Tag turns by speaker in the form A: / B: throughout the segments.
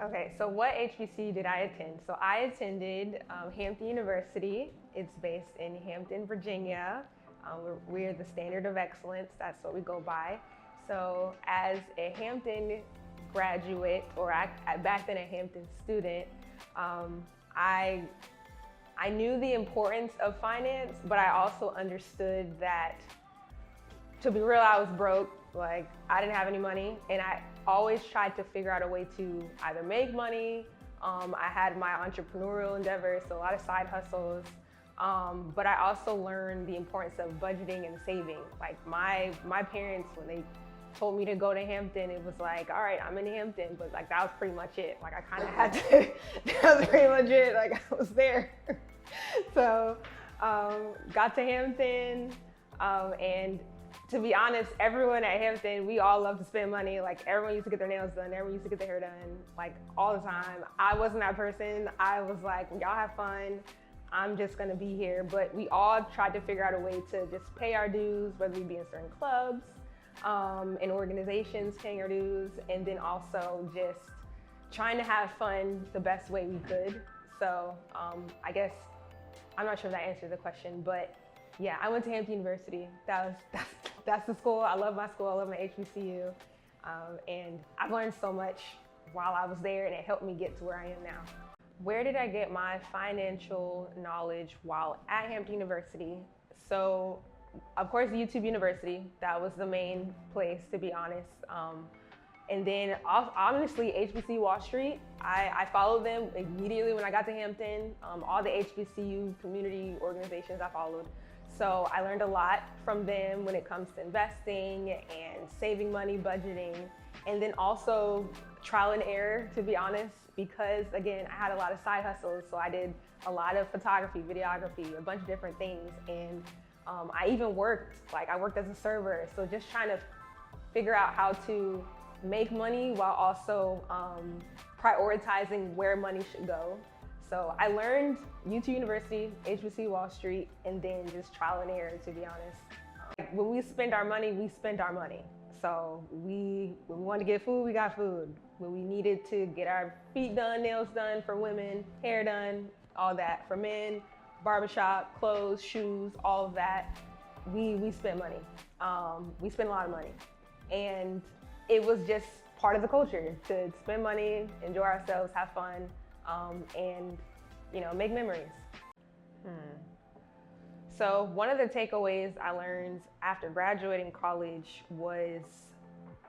A: Okay, so what HBCU did I attend? So I attended Hampton University. It's based in Hampton, Virginia. We're the standard of excellence. That's what we go by. So as a Hampton graduate, or back then a Hampton student, I knew the importance of finance, but I also understood that, to be real, I was broke. Like, I didn't have any money, and I always tried to figure out a way to either make money. I had my entrepreneurial endeavors, so a lot of side hustles. But I also learned the importance of budgeting and saving. Like, my parents, when they told me to go to Hampton, it was like, all right, I'm in Hampton, but like, that was pretty much it. Like, I kind of had to, that was pretty much it. Like, I was there. So, got to Hampton, and to be honest, everyone at Hampton, we all love to spend money. Like, everyone used to get their nails done, everyone used to get their hair done, like, all the time. I wasn't that person. I was like, y'all have fun. I'm just gonna be here. But we all tried to figure out a way to just pay our dues, whether we be in certain clubs, in organizations, paying our dues, and then also just trying to have fun the best way we could. So I guess, I'm not sure if that answers the question, but yeah, I went to Hampton University. That's the school. I love my school. I love my HBCU. And I've learned so much while I was there, and it helped me get to where I am now. Where did I get my financial knowledge while at Hampton University? So, of course, YouTube University. That was the main place, to be honest. And then, honestly, HBCU Wall Street. I followed them immediately when I got to Hampton. All the HBCU community organizations I followed. So I learned a lot from them when it comes to investing and saving money, budgeting, and then also trial and error, to be honest, because again, I had a lot of side hustles. So I did a lot of photography, videography, a bunch of different things. And I even worked as a server. So just trying to figure out how to make money while also prioritizing where money should go. So I learned YouTube University, HBCU Wall Street, and then just trial and error, to be honest. When we spend our money, we spend our money. So when we wanted to get food, we got food. When we needed to get our feet done, nails done for women, hair done, all that. For men, barbershop, clothes, shoes, all of that, we spent money. We spent a lot of money. And it was just part of the culture to spend money, enjoy ourselves, have fun, and make memories. So one of the takeaways I learned after graduating college was,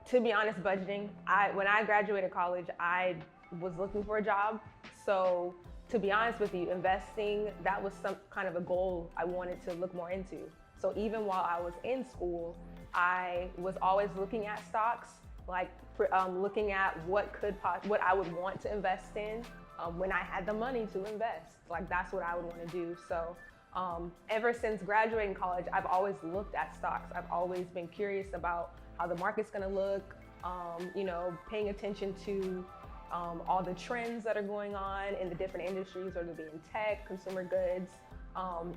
A: to be honest, budgeting. When I graduated college, I was looking for a job. So to be honest with you, investing, that was some kind of a goal I wanted to look more into. So even while I was in school, I was always looking at stocks, like looking at what I would want to invest in when I had the money to invest. Like, that's what I would want to do. So ever since graduating college, I've always looked at stocks. I've always been curious about how the market's going to look, paying attention to all the trends that are going on in the different industries, whether it be in tech, consumer goods.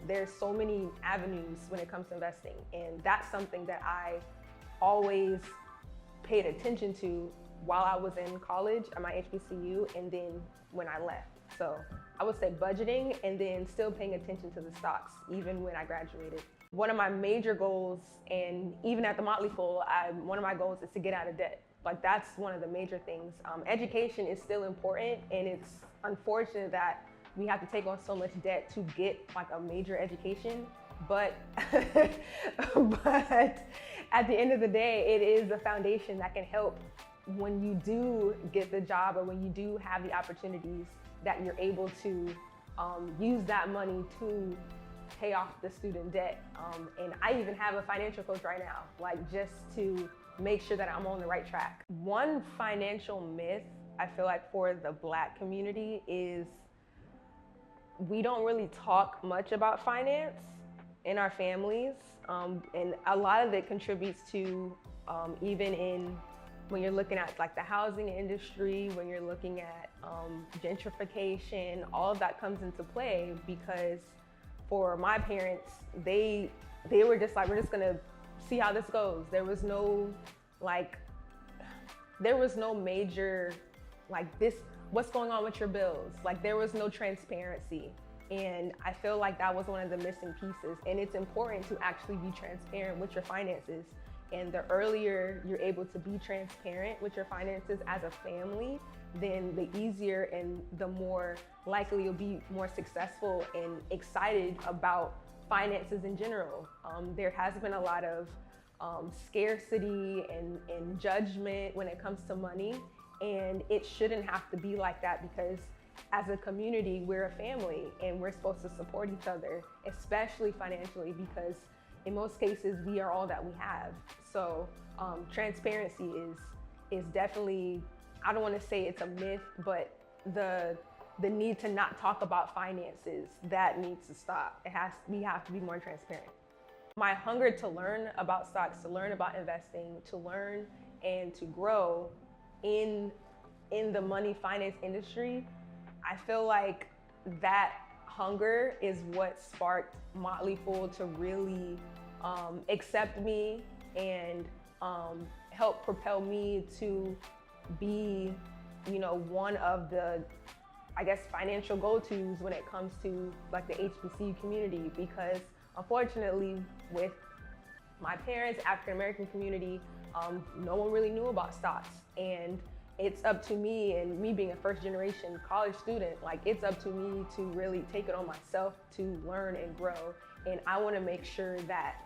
A: There's so many avenues when it comes to investing, and that's something that I always paid attention to while I was in college at my HBCU, and then when I left. So I would say budgeting, and then still paying attention to the stocks even when I graduated. One of my major goals, and even at the Motley Fool, one of my goals is to get out of debt. Like, that's one of the major things. Education is still important, and it's unfortunate that we have to take on so much debt to get like a major education. But at the end of the day, it is a foundation that can help when you do get the job, or when you do have the opportunities, that you're able to use that money to pay off the student debt. And I even have a financial coach right now, like, just to make sure that I'm on the right track. One financial myth I feel like for the Black community is we don't really talk much about finance in our families. And a lot of it contributes to even when you're looking at like the housing industry, when you're looking at gentrification, all of that comes into play, because for my parents, they were just like, we're just gonna see how this goes. There was no major, like, this, what's going on with your bills? Like there was no transparency. And I feel like that was one of the missing pieces. And it's important to actually be transparent with your finances. And the earlier you're able to be transparent with your finances as a family, then the easier and the more likely you'll be more successful and excited about finances in general. There has been a lot of scarcity and judgment when it comes to money. And it shouldn't have to be like that, because as a community, we're a family and we're supposed to support each other, especially financially, because in most cases, we are all that we have. So transparency is definitely, I don't want to say it's a myth, but the need to not talk about finances, that needs to stop. We have to be more transparent. My hunger to learn about stocks, to learn about investing, to learn and to grow in the money finance industry, I feel like that hunger is what sparked Motley Fool to really accept me and help propel me to be, one of the, I guess, financial go-tos when it comes to like the HBCU community. Because unfortunately, with my parents, African American community, no one really knew about stocks. And it's up to me, and me being a first generation college student, like it's up to me to really take it on myself to learn and grow. And I want to make sure that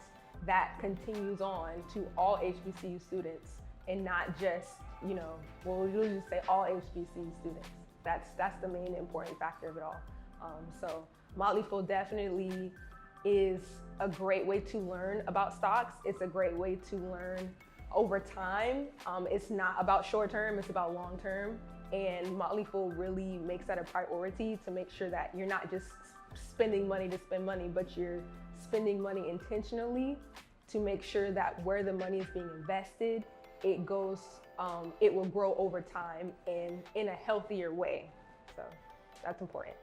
A: that continues on to all HBCU students, and not just, we'll usually say all HBCU students. That's the main important factor of it all. So Motley Fool definitely is a great way to learn about stocks. It's a great way to learn over time. It's not about short term, it's about long term. And Motley Fool really makes that a priority to make sure that you're not just spending money to spend money, but you're spending money intentionally to make sure that where the money is being invested, it will grow over time and in a healthier way. So that's important.